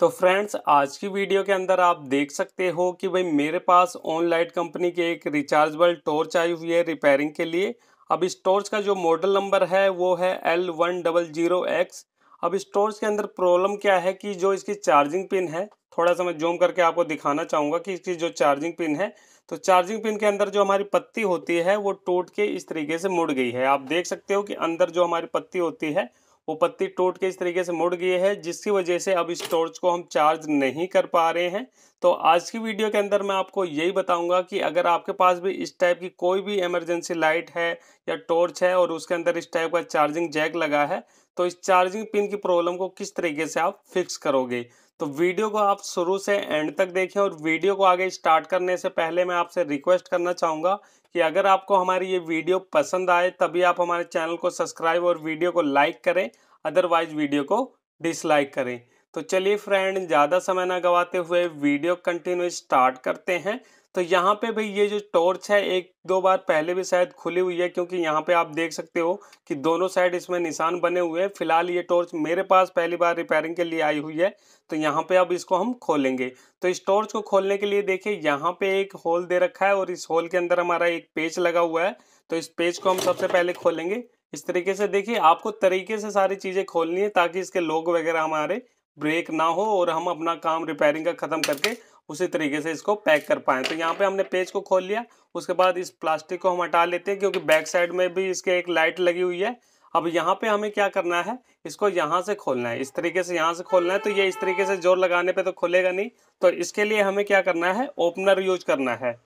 तो फ्रेंड्स, आज की वीडियो के अंदर आप देख सकते हो कि भाई मेरे पास ऑनलाइट कंपनी की एक रिचार्जेबल टॉर्च आई हुई है रिपेयरिंग के लिए। अब इस टॉर्च का जो मॉडल नंबर है वो है L100X। अब इस टॉर्च के अंदर प्रॉब्लम क्या है कि जो इसकी चार्जिंग पिन है, थोड़ा सा मैं जूम करके आपको दिखाना चाहूँगा कि इसकी जो चार्जिंग पिन है, तो चार्जिंग पिन के अंदर जो हमारी पत्ती होती है वो टूट के इस तरीके से मुड़ गई है। आप देख सकते हो कि अंदर जो हमारी पत्ती होती है वो पत्ती टूट के इस तरीके से मुड़ गई है, जिसकी वजह से अब इस टॉर्च को हम चार्ज नहीं कर पा रहे हैं। तो आज की वीडियो के अंदर मैं आपको यही बताऊंगा कि अगर आपके पास भी इस टाइप की कोई भी इमरजेंसी लाइट है या टॉर्च है और उसके अंदर इस टाइप का चार्जिंग जैक लगा है, तो इस चार्जिंग पिन की प्रॉब्लम को किस तरीके से आप फिक्स करोगे। तो वीडियो को आप शुरू से एंड तक देखें। और वीडियो को आगे स्टार्ट करने से पहले मैं आपसे रिक्वेस्ट करना चाहूँगा कि अगर आपको हमारी ये वीडियो पसंद आए तभी आप हमारे चैनल को सब्सक्राइब और वीडियो को लाइक करें, अदरवाइज वीडियो को डिसलाइक करें। तो चलिए फ्रेंड, ज़्यादा समय ना गवाते हुए वीडियो कंटिन्यू स्टार्ट करते हैं। तो यहाँ पे भाई ये जो टॉर्च है एक दो बार पहले भी शायद खुली हुई है, क्योंकि यहाँ पे आप देख सकते हो कि दोनों साइड इसमें निशान बने हुए हैं। फिलहाल ये टॉर्च मेरे पास पहली बार रिपेयरिंग के लिए आई हुई है। तो यहाँ पे अब इसको हम खोलेंगे। तो इस टॉर्च को खोलने के लिए देखिए यहाँ पे एक होल दे रखा है और इस होल के अंदर हमारा एक पेच लगा हुआ है। तो इस पेच को हम सबसे पहले खोलेंगे इस तरीके से। देखिए आपको तरीके से सारी चीजें खोलनी है ताकि इसके लोग वगैरह हमारे ब्रेक ना हो और हम अपना काम रिपेयरिंग का खत्म करके उसी तरीके से इसको पैक कर पाएं। तो यहाँ पे हमने पेज को खोल लिया। उसके बाद इस प्लास्टिक को हम हटा लेते हैं, क्योंकि बैक साइड में भी इसके एक लाइट लगी हुई है। अब यहाँ पे हमें क्या करना है, इसको यहाँ से खोलना है, इस तरीके से यहाँ से खोलना है। तो ये इस तरीके से जोर लगाने पे तो खुलेगा नहीं, तो इसके लिए हमें क्या करना है, ओपनर यूज करना है।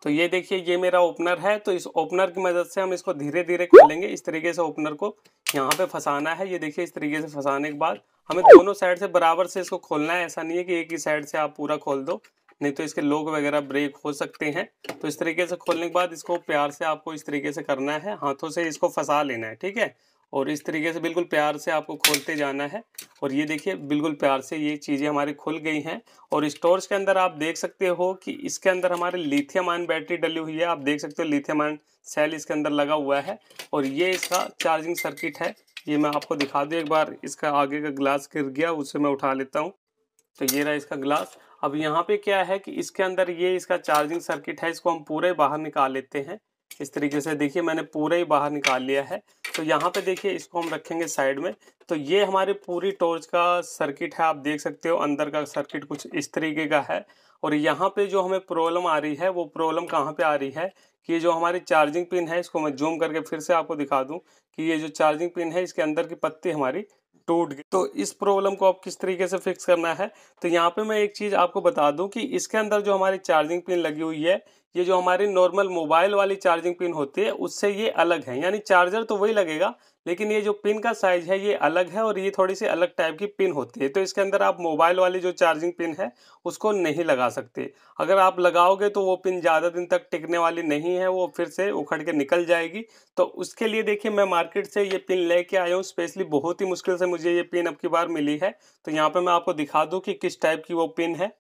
तो ये देखिए ये मेरा ओपनर है। तो इस ओपनर की मदद से हम इसको धीरे धीरे खोलेंगे। इस तरीके से ओपनर को यहाँ पे फंसाना है। ये देखिए इस तरीके से फंसाने के बाद हमें दोनों साइड से बराबर से इसको खोलना है। ऐसा नहीं है कि एक ही साइड से आप पूरा खोल दो, नहीं तो इसके लोग वगैरह ब्रेक हो सकते हैं। तो इस तरीके से खोलने के बाद इसको प्यार से आपको इस तरीके से करना है, हाथों से इसको फंसा लेना है, ठीक है। और इस तरीके से बिल्कुल प्यार से आपको खोलते जाना है। और ये देखिए बिल्कुल प्यार से ये चीज़ें हमारी खुल गई हैं। और इस टॉर्च के अंदर आप देख सकते हो कि इसके अंदर हमारे लिथियम आयन बैटरी डली हुई है। आप देख सकते हो लिथियम आयन सेल इसके अंदर लगा हुआ है। और ये इसका चार्जिंग सर्किट है। ये मैं आपको दिखा दूँ एक बार। इसका आगे का ग्लास गिर गया, उससे मैं उठा लेता हूँ। तो ये रहा इसका ग्लास। अब यहाँ पे क्या है कि इसके अंदर ये इसका चार्जिंग सर्किट है, इसको हम पूरे बाहर निकाल लेते हैं। इस तरीके से देखिए मैंने पूरे ही बाहर निकाल लिया है। तो यहाँ पे देखिए इसको हम रखेंगे साइड में। तो ये हमारी पूरी टॉर्च का सर्किट है। आप देख सकते हो अंदर का सर्किट कुछ इस तरीके का है। और यहाँ पे जो हमें प्रॉब्लम आ रही है वो प्रॉब्लम कहाँ पे आ रही है कि ये जो हमारी चार्जिंग पिन है, इसको मैं जूम करके फिर से आपको दिखा दूं कि ये जो चार्जिंग पिन है इसके अंदर की पत्ती हमारी टूट गई। तो इस प्रॉब्लम को आप किस तरीके से फिक्स करना है, तो यहाँ पे मैं एक चीज़ आपको बता दूं कि इसके अंदर जो हमारी चार्जिंग पिन लगी हुई है, ये जो हमारी नॉर्मल मोबाइल वाली चार्जिंग पिन होती है उससे ये अलग है। यानी चार्जर तो वही लगेगा, लेकिन ये जो पिन का साइज है ये अलग है और ये थोड़ी सी अलग टाइप की पिन होती है। तो इसके अंदर आप मोबाइल वाली जो चार्जिंग पिन है उसको नहीं लगा सकते। अगर आप लगाओगे तो वो पिन ज़्यादा दिन तक टिकने वाली नहीं है, वो फिर से उखड़ के निकल जाएगी। तो उसके लिए देखिए मैं मार्केट से ये पिन लेके आया हूँ स्पेशली। बहुत ही मुश्किल से मुझे ये पिन अब की बार मिली है। तो यहाँ पे मैं आपको दिखा दूँ कि किस टाइप की वो पिन है।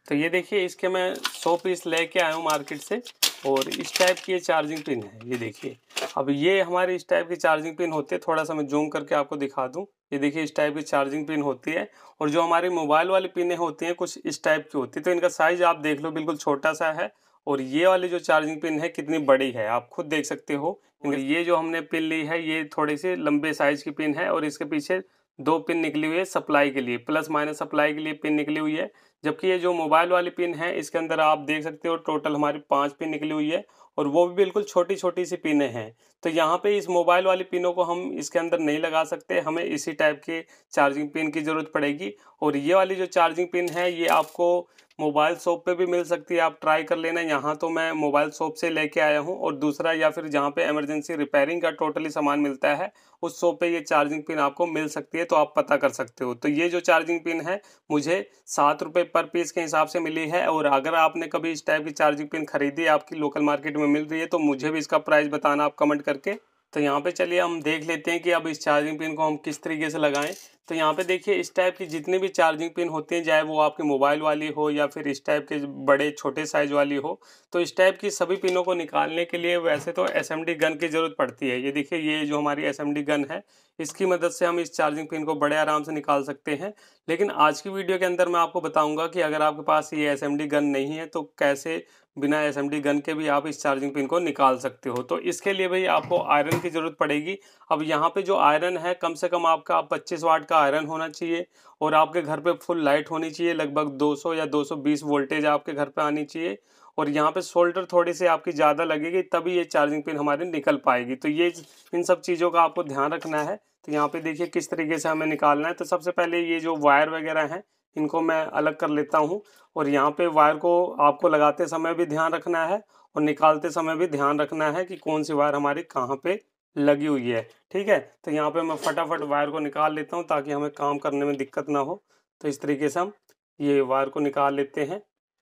तो ये देखिए इसके मैं 100 पीस लेके आया हूँ मार्केट से। और इस टाइप की ये चार्जिंग पिन है, ये देखिए। अब ये हमारी इस टाइप की चार्जिंग पिन होती है। थोड़ा सा मैं जूम करके आपको दिखा दूं। ये देखिए इस टाइप की चार्जिंग पिन होती है। और जो हमारी मोबाइल वाली पिनें होती हैं कुछ इस टाइप की होती है। तो इनका साइज आप देख लो बिल्कुल छोटा सा है। और ये वाली जो चार्जिंग पिन है कितनी बड़ी है आप खुद देख सकते हो। ये जो हमने पिन ली है ये थोड़ी सी लंबे साइज की पिन है। और इसके पीछे दो पिन निकली हुई है सप्लाई के लिए, प्लस माइनस सप्लाई के लिए पिन निकली हुई है। जबकि ये जो मोबाइल वाली पिन है इसके अंदर आप देख सकते हो टोटल हमारी 5 पिन निकली हुई है। और वो भी बिल्कुल छोटी छोटी सी पिनें हैं। तो यहाँ पे इस मोबाइल वाली पिनों को हम इसके अंदर नहीं लगा सकते, हमें इसी टाइप के चार्जिंग पिन की ज़रूरत पड़ेगी। और ये वाली जो चार्जिंग पिन है ये आपको मोबाइल शॉप पे भी मिल सकती है, आप ट्राई कर लेना। यहाँ तो मैं मोबाइल शॉप से लेके आया हूँ। और दूसरा या फिर जहाँ पे इमरजेंसी रिपेयरिंग का टोटली सामान मिलता है उस शॉप पे ये चार्जिंग पिन आपको मिल सकती है, तो आप पता कर सकते हो। तो ये जो चार्जिंग पिन है मुझे 7 रुपये पर पीस के हिसाब से मिली है। और अगर आपने कभी इस टाइप की चार्जिंग पिन खरीदी, आपकी लोकल मार्केट में मिल रही है, तो मुझे भी इसका प्राइस बताना आप कमेंट करके। तो यहाँ पे चलिए हम देख लेते हैं कि अब इस चार्जिंग पिन को हम किस तरीके से लगाएं। तो यहाँ पे देखिए इस टाइप की जितनी भी चार्जिंग पिन होती हैं, चाहे वो आपके मोबाइल वाली हो या फिर इस टाइप के बड़े छोटे साइज वाली हो, तो इस टाइप की सभी पिनों को निकालने के लिए वैसे तो एसएमडी गन की ज़रूरत पड़ती है। ये देखिए ये जो हमारी एसएमडी गन है, इसकी मदद से हम इस चार्जिंग पिन को बड़े आराम से निकाल सकते हैं। लेकिन आज की वीडियो के अंदर मैं आपको बताऊंगा कि अगर आपके पास ये एसएमडी गन नहीं है तो कैसे बिना एसएमडी गन के भी आप इस चार्जिंग पिन को निकाल सकते हो। तो इसके लिए भाई आपको आयरन की ज़रूरत पड़ेगी। अब यहाँ पे जो आयरन है कम से कम आपका 25 वाट का आयरन होना चाहिए और आपके घर पे फुल लाइट होनी चाहिए, लगभग 200 या 220 वोल्टेज आपके घर पे आनी चाहिए। और यहाँ पे सोल्डर थोड़ी सी आपकी ज़्यादा लगेगी, तभी ये चार्जिंग पिन हमारी निकल पाएगी। तो ये इन सब चीज़ों का आपको ध्यान रखना है। तो यहाँ पे देखिए किस तरीके से हमें निकालना है। तो सबसे पहले ये जो वायर वगैरह हैं इनको मैं अलग कर लेता हूँ, और यहाँ पे वायर को आपको लगाते समय भी ध्यान रखना है और निकालते समय भी ध्यान रखना है कि कौन सी वायर हमारी कहाँ पे लगी हुई है। ठीक है, तो यहाँ पे मैं फटाफट वायर को निकाल लेता हूँ ताकि हमें काम करने में दिक्कत ना हो। तो इस तरीके से हम ये वायर को निकाल लेते हैं।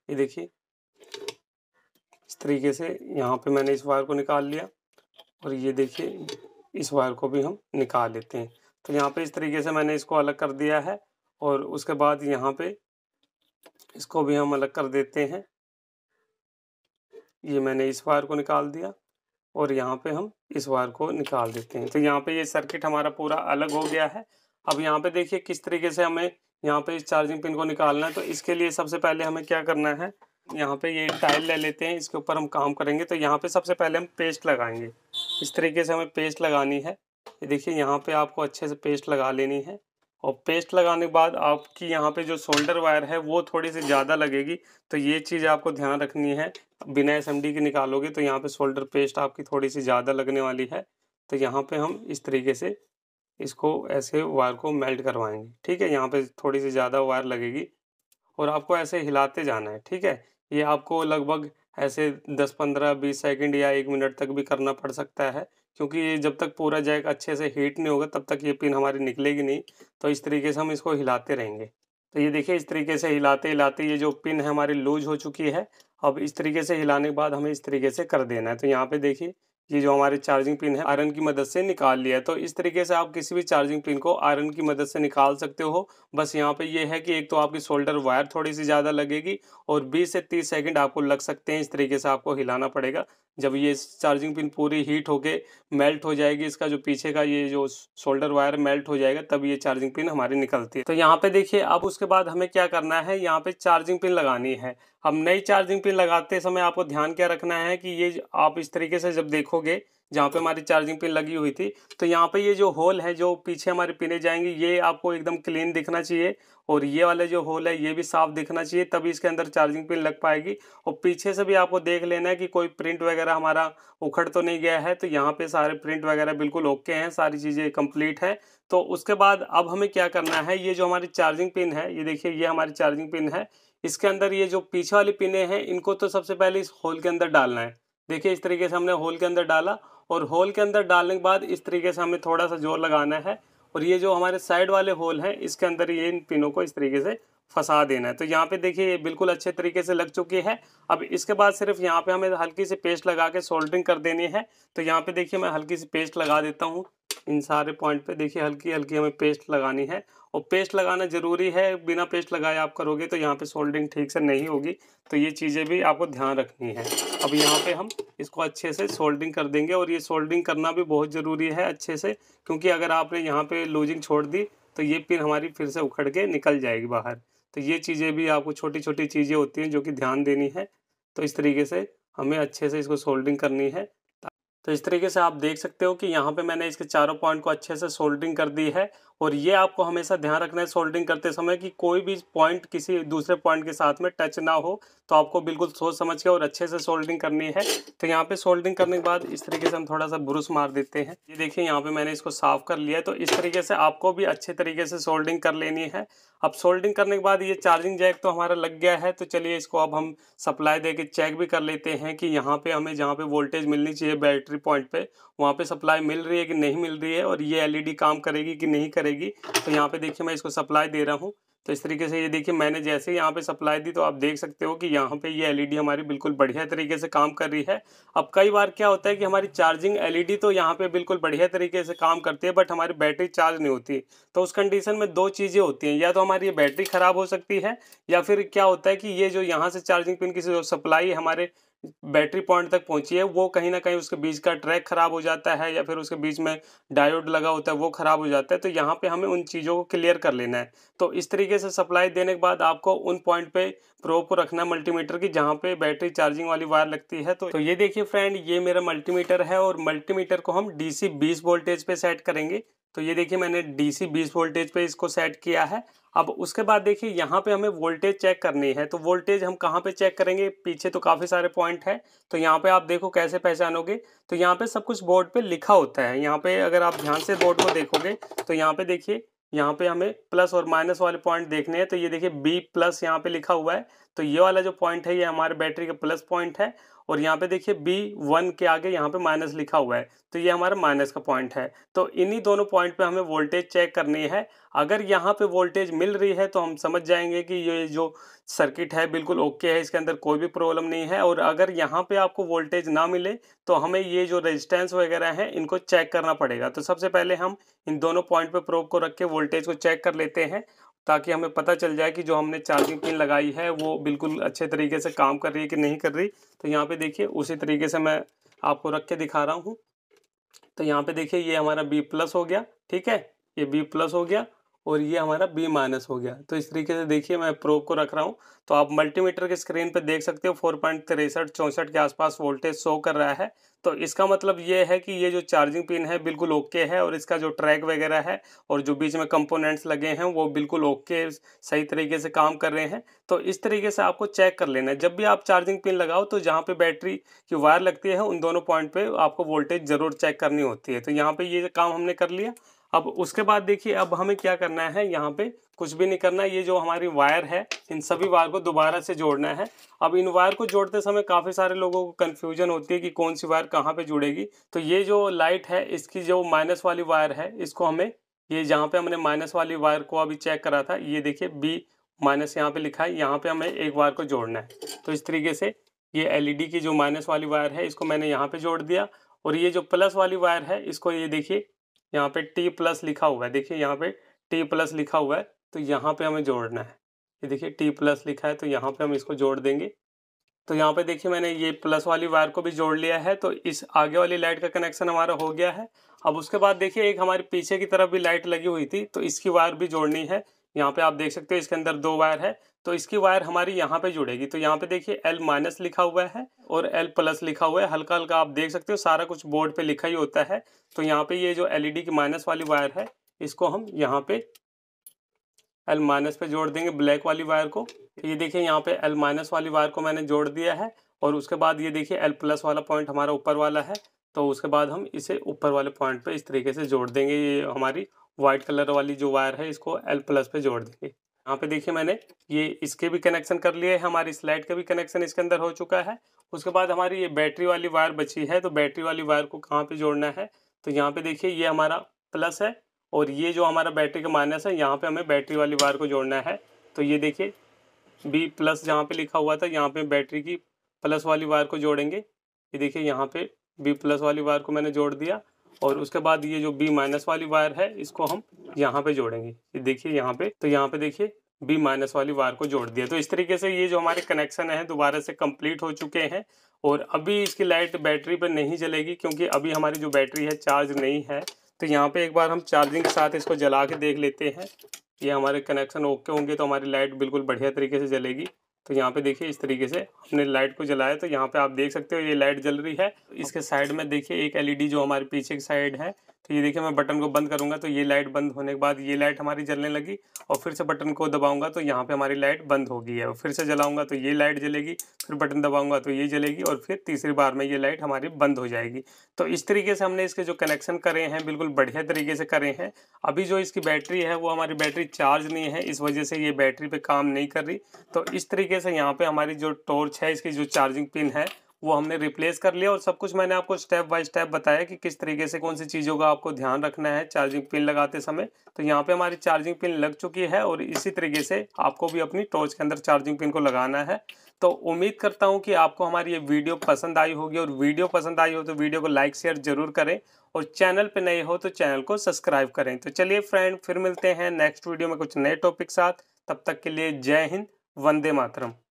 ये देखिए इस तरीके से यहाँ पे मैंने इस वायर को निकाल लिया, और ये देखिए इस वायर को भी हम निकाल लेते हैं। तो यहाँ पे इस तरीके से मैंने इसको अलग कर दिया है, और उसके बाद यहाँ पे इसको भी हम अलग कर देते हैं। ये मैंने इस वायर को निकाल दिया और यहाँ पे हम इस वायर को निकाल देते हैं। तो यहाँ पे ये सर्किट हमारा पूरा अलग हो गया है। अब यहाँ पे देखिए किस तरीके से हमें यहाँ पे इस चार्जिंग पिन को निकालना है। तो इसके लिए सबसे पहले हमें क्या करना है, यहाँ पे ये टाइल ले लेते हैं, इसके ऊपर हम काम करेंगे। तो यहाँ पे सबसे पहले हम पेस्ट लगाएंगे। इस तरीके से हमें पेस्ट लगानी है। ये देखिए यहाँ पे आपको अच्छे से पेस्ट लगा लेनी है, और पेस्ट लगाने के बाद आपकी यहाँ पे जो शोल्डर वायर है वो थोड़ी सी ज़्यादा लगेगी। तो ये चीज़ आपको ध्यान रखनी है, बिना एसएमडी के निकालोगे तो यहाँ पे शोल्डर पेस्ट आपकी थोड़ी सी ज़्यादा लगने वाली है। तो यहाँ पे हम इस तरीके से इसको ऐसे वायर को मेल्ट करवाएंगे। ठीक है, यहाँ पे थोड़ी सी ज़्यादा वायर लगेगी और आपको ऐसे हिलाते जाना है। ठीक है, ये आपको लगभग ऐसे 10, 15, 20 सेकंड या 1 मिनट तक भी करना पड़ सकता है, क्योंकि ये जब तक पूरा जैक अच्छे से हीट नहीं होगा तब तक ये पिन हमारी निकलेगी नहीं। तो इस तरीके से हम इसको हिलाते रहेंगे। तो ये देखिए इस तरीके से हिलाते हिलाते ये जो पिन है हमारी लूज हो चुकी है। अब इस तरीके से हिलाने के बाद हमें इस तरीके से कर देना है। तो यहाँ पे देखिए ये जो हमारी चार्जिंग पिन है आयरन की मदद से निकाल लिया है। तो इस तरीके से आप किसी भी चार्जिंग पिन को आयरन की मदद से निकाल सकते हो। बस यहाँ पे ये है कि एक तो आपकी शोल्डर वायर थोड़ी सी ज़्यादा लगेगी और 20 से 30 सेकंड आपको लग सकते हैं। इस तरीके से आपको हिलाना पड़ेगा। जब ये चार्जिंग पिन पूरी हीट होके मेल्ट हो जाएगी, इसका जो पीछे का ये जो शोल्डर वायर मेल्ट हो जाएगा, तब ये चार्जिंग पिन हमारी निकलती है। तो यहाँ पे देखिए अब उसके बाद हमें क्या करना है, यहाँ पे चार्जिंग पिन लगानी है। अब नई चार्जिंग पिन लगाते समय आपको ध्यान क्या रखना है कि ये आप इस तरीके से जब देखोगे जहाँ पे हमारी चार्जिंग पिन लगी हुई थी, तो यहाँ पे ये जो होल है जो पीछे हमारी पिनें जाएंगी, ये आपको एकदम क्लीन दिखना चाहिए, और ये वाले जो होल है ये भी साफ दिखना चाहिए, तभी इसके अंदर चार्जिंग पिन लग पाएगी। और पीछे से भी आपको देख लेना है कि कोई प्रिंट वगैरह हमारा उखड़ तो नहीं गया है। तो यहाँ पे सारे प्रिंट वगैरह बिल्कुल ओके हैं, सारी चीज़ें कंप्लीट है। तो उसके बाद अब हमें क्या करना है, ये जो हमारी चार्जिंग पिन है, ये देखिए ये हमारी चार्जिंग पिन है, इसके अंदर ये जो पीछे वाली पिनें हैं इनको तो सबसे पहले इस होल के अंदर डालना है। देखिए इस तरीके से हमने होल के अंदर डाला, और होल के अंदर डालने के बाद इस तरीके से हमें थोड़ा सा जोर लगाना है, और ये जो हमारे साइड वाले होल हैं इसके अंदर ये इन पिनों को इस तरीके से फंसा देना है। तो यहाँ पे देखिए ये बिल्कुल अच्छे तरीके से लग चुकी है। अब इसके बाद सिर्फ यहाँ पे हमें हल्की सी पेस्ट लगा के सोल्डरिंग कर देनी है। तो यहाँ पे देखिए मैं हल्की सी पेस्ट लगा देता हूँ इन सारे पॉइंट पे। देखिए हल्की हल्की हमें पेस्ट लगानी है, और पेस्ट लगाना ज़रूरी है, बिना पेस्ट लगाए आप करोगे तो यहाँ पे सोल्डरिंग ठीक से नहीं होगी। तो ये चीज़ें भी आपको ध्यान रखनी है। अब यहाँ पे हम इसको अच्छे से सोल्डरिंग कर देंगे, और ये सोल्डरिंग करना भी बहुत ज़रूरी है अच्छे से, क्योंकि अगर आपने यहाँ पे लूजिंग छोड़ दी तो ये पिन हमारी फिर से उखड़ के निकल जाएगी बाहर। तो ये चीज़ें भी आपको छोटी छोटी चीज़ें होती हैं जो कि ध्यान देनी है। तो इस तरीके से हमें अच्छे से इसको सोल्डरिंग करनी है। तो इस तरीके से आप देख सकते हो कि यहाँ पे मैंने इसके चारों पॉइंट को अच्छे से सोल्डरिंग कर दी है। और ये आपको हमेशा ध्यान रखना है सोल्डरिंग करते समय कि कोई भी पॉइंट किसी दूसरे पॉइंट के साथ में टच ना हो। तो आपको बिल्कुल सोच समझ के और अच्छे से सोल्डरिंग करनी है। तो यहाँ पे सोल्डरिंग करने के बाद इस तरीके से हम थोड़ा सा ब्रुश मार देते हैं। ये देखिए यहाँ पे मैंने इसको साफ कर लिया है। तो इस तरीके से आपको भी अच्छे तरीके से सोल्डरिंग कर लेनी है। अब सोल्डरिंग करने के बाद ये चार्जिंग जैक तो हमारा लग गया है। तो चलिए इसको अब हम सप्लाई दे के चेक भी कर लेते हैं कि यहाँ पे हमें जहाँ पे वोल्टेज मिलनी चाहिए बैटरी पॉइंट पे, वहाँ पे सप्लाई मिल रही है कि नहीं मिल रही है, और ये एलईडी काम करेगी कि नहीं करेगी। तो यहाँ पे देखिए मैं इसको सप्लाई दे रहा हूँ। तो इस तरीके से ये देखिए मैंने जैसे ही यहाँ पे सप्लाई दी तो आप देख सकते हो कि यहाँ पे ये एलईडी हमारी बिल्कुल बढ़िया तरीके से काम कर रही है। अब कई बार क्या होता है कि हमारी चार्जिंग एलईडी तो यहाँ पे बिल्कुल बढ़िया तरीके से काम करती है, बट हमारी बैटरी चार्ज नहीं होती। तो उस कंडीशन में दो चीज़ें होती हैं, या तो हमारी ये बैटरी ख़राब हो सकती है, या फिर क्या होता है कि ये जो यहाँ से चार्जिंग पिन की जो सप्लाई हमारे बैटरी पॉइंट तक पहुंची है वो कहीं ना कहीं उसके बीच का ट्रैक खराब हो जाता है, या फिर उसके बीच में डायोड लगा होता है वो खराब हो जाता है। तो यहाँ पे हमें उन चीज़ों को क्लियर कर लेना है। तो इस तरीके से सप्लाई देने के बाद आपको उन पॉइंट पे प्रोब को रखना है मल्टीमीटर की जहाँ पे बैटरी चार्जिंग वाली वायर लगती है। तो ये देखिए फ्रेंड, ये मेरा मल्टीमीटर है और मल्टीमीटर को हम DC 20 वोल्टेज पे सेट करेंगे। तो ये देखिए मैंने DC 20 वोल्टेज पे इसको सेट किया है। अब उसके बाद देखिए यहाँ पे हमें वोल्टेज चेक करनी है। तो वोल्टेज हम कहाँ पे चेक करेंगे, पीछे तो काफ़ी सारे पॉइंट है। तो यहाँ पे आप देखो कैसे पहचानोगे, तो यहाँ पे सब कुछ बोर्ड पे लिखा होता है। यहाँ पे अगर आप ध्यान से बोर्ड को देखोगे तो यहाँ पे देखिए, यहाँ पे हमें प्लस और माइनस वाले पॉइंट देखने हैं। तो ये देखिए B+ यहाँ पे लिखा हुआ है। तो ये वाला जो पॉइंट है ये हमारे बैटरी का प्लस पॉइंट है, और यहाँ पे देखिए B1 के आगे यहाँ पे माइनस लिखा हुआ है, तो ये हमारा माइनस का पॉइंट है। तो इन्हीं दोनों पॉइंट पे हमें वोल्टेज चेक करनी है। अगर यहाँ पे वोल्टेज मिल रही है तो हम समझ जाएंगे कि ये जो सर्किट है बिल्कुल ओके है, इसके अंदर कोई भी प्रॉब्लम नहीं है। और अगर यहाँ पे आपको वोल्टेज ना मिले तो हमें ये जो रेजिस्टेंस वगैरह है इनको चेक करना पड़ेगा। तो सबसे पहले हम इन दोनों पॉइंट पे प्रोब को रख के वोल्टेज को चेक कर लेते हैं, ताकि हमें पता चल जाए कि जो हमने चार्जिंग पिन लगाई है वो बिल्कुल अच्छे तरीके से काम कर रही है कि नहीं कर रही। तो यहाँ पे देखिए उसी तरीके से मैं आपको रख के दिखा रहा हूँ। तो यहाँ पे देखिए ये हमारा B+ हो गया, ठीक है, ये B+ हो गया और ये हमारा B- हो गया। तो इस तरीके से देखिए मैं प्रोब को रख रहा हूँ। तो आप मल्टीमीटर के स्क्रीन पे देख सकते हो 4.6364 के आसपास वोल्टेज शो कर रहा है। तो इसका मतलब ये है कि ये जो चार्जिंग पिन है बिल्कुल ओके है, और इसका जो ट्रैक वगैरह है और जो बीच में कंपोनेंट्स लगे हैं वो बिल्कुल ओके सही तरीके से काम कर रहे हैं। तो इस तरीके से आपको चेक कर लेना है। जब भी आप चार्जिंग पिन लगाओ तो जहाँ पे बैटरी की वायर लगती है उन दोनों पॉइंट पे आपको वोल्टेज जरूर चेक करनी होती है। तो यहाँ पे ये काम हमने कर लिया। अब उसके बाद देखिए अब हमें क्या करना है, यहाँ पे कुछ भी नहीं करना। ये जो हमारी वायर है इन सभी वायर को दोबारा से जोड़ना है। अब इन वायर को जोड़ते समय काफ़ी सारे लोगों को कन्फ्यूजन होती है कि कौन सी वायर कहाँ पे जुड़ेगी। तो ये जो लाइट है इसकी जो माइनस वाली वायर है इसको हमें, ये जहाँ पे हमने माइनस वाली वायर को अभी चेक करा था, ये देखिए B- यहाँ पे लिखा है, यहाँ पे हमें एक वायर को जोड़ना है। तो इस तरीके से ये एलईडी की जो माइनस वाली वायर है इसको मैंने यहाँ पे जोड़ दिया, और ये जो प्लस वाली वायर है इसको ये देखिए यहाँ पे T+ लिखा हुआ है, देखिए यहाँ पे T+ लिखा हुआ है, तो यहाँ पे हमें जोड़ना है। ये देखिए T+ लिखा है, तो यहाँ पे हम इसको जोड़ देंगे। तो यहाँ पे देखिए मैंने ये प्लस वाली वायर को भी जोड़ लिया है। तो इस आगे वाली लाइट का कनेक्शन हमारा हो गया है। अब उसके बाद देखिए एक हमारी पीछे की तरफ भी लाइट लगी हुई थी, तो इसकी वायर भी जोड़नी है। यहाँ पे आप देख सकते हो इसके अंदर दो वायर है, तो इसकी वायर हमारी यहाँ पे जुड़ेगी। तो यहाँ पे देखिए L- लिखा हुआ है और L+ लिखा हुआ है, हल्का हल्का आप देख सकते हो, सारा कुछ बोर्ड पे लिखा ही होता है। तो यहाँ पे ये जो एलईडी की माइनस वाली वायर है इसको हम यहाँ पे L- पे जोड़ देंगे, ब्लैक वाली वायर को। तो ये देखिए यहाँ पे L- वाली वायर को मैंने जोड़ दिया है, और उसके बाद ये देखिए L+ वाला पॉइंट हमारा ऊपर वाला है। तो उसके बाद हम इसे ऊपर वाले पॉइंट पे इस तरीके से जोड़ देंगे। ये हमारी वाइट कलर वाली जो वायर है इसको L+ पे जोड़ देंगे। यहाँ पे देखिए मैंने ये इसके भी कनेक्शन कर लिए है, हमारी स्लाइड का भी कनेक्शन इसके अंदर हो चुका है। उसके बाद हमारी ये बैटरी वाली वायर बची है, तो बैटरी वाली वायर को कहाँ पे जोड़ना है, तो यहाँ पे देखिए ये हमारा प्लस है, और ये जो हमारा बैटरी का माइनस है यहाँ पे हमें बैटरी वाली वायर को जोड़ना है। तो ये देखिए B+ जहाँ पे लिखा हुआ था यहाँ पे बैटरी की प्लस वाली वायर को जोड़ेंगे। ये देखिए यहाँ पे B+ वाली वायर को मैंने जोड़ दिया, और उसके बाद ये जो B- वाली वायर है इसको हम यहाँ पे जोड़ेंगे। ये देखिए यहाँ पे, तो यहाँ पे देखिए B- वाली वायर को जोड़ दिया। तो इस तरीके से ये जो हमारे कनेक्शन है दोबारा से कंप्लीट हो चुके हैं। और अभी इसकी लाइट बैटरी पर नहीं जलेगी, क्योंकि अभी हमारी जो बैटरी है चार्ज नहीं है। तो यहाँ पे एक बार हम चार्जिंग के साथ इसको जला के देख लेते हैं। ये हमारे कनेक्शन ओके होंगे तो हमारी लाइट बिल्कुल बढ़िया तरीके से जलेगी। तो यहाँ पे देखिए इस तरीके से हमने लाइट को जलाया, तो यहाँ पे आप देख सकते हो ये लाइट जल रही है। इसके साइड में देखिए एक एलईडी जो हमारे पीछे की साइड है, तो ये देखिए मैं बटन को बंद करूंगा तो ये लाइट बंद होने के बाद ये लाइट हमारी जलने लगी, और फिर से बटन को दबाऊंगा तो यहाँ पे हमारी लाइट बंद हो गई है, और फिर से जलाऊंगा तो ये लाइट जलेगी, फिर बटन दबाऊंगा तो ये जलेगी, और फिर तीसरी बार में ये लाइट हमारी बंद हो जाएगी। तो इस तरीके से हमने इसके जो कनेक्शन करे हैं बिल्कुल बढ़िया तरीके से करे हैं। अभी जो इसकी बैटरी है वो हमारी बैटरी चार्ज नहीं है, इस वजह से ये बैटरी पे काम नहीं कर रही। तो इस तरीके से यहाँ पे हमारी जो टॉर्च है इसकी जो चार्जिंग पिन है वो हमने रिप्लेस कर लिया और सब कुछ मैंने आपको स्टेप बाय स्टेप बताया कि किस तरीके से कौन सी चीज़ों का आपको ध्यान रखना है चार्जिंग पिन लगाते समय। तो यहाँ पे हमारी चार्जिंग पिन लग चुकी है और इसी तरीके से आपको भी अपनी टॉर्च के अंदर चार्जिंग पिन को लगाना है। तो उम्मीद करता हूँ कि आपको हमारी ये वीडियो पसंद आई होगी, और वीडियो पसंद आई हो तो वीडियो को लाइक शेयर जरूर करें, और चैनल पे नए हो तो चैनल को सब्सक्राइब करें। तो चलिए फ्रेंड, फिर मिलते हैं नेक्स्ट वीडियो में कुछ नए टॉपिक साथ। तब तक के लिए जय हिंद, वंदे मातरम।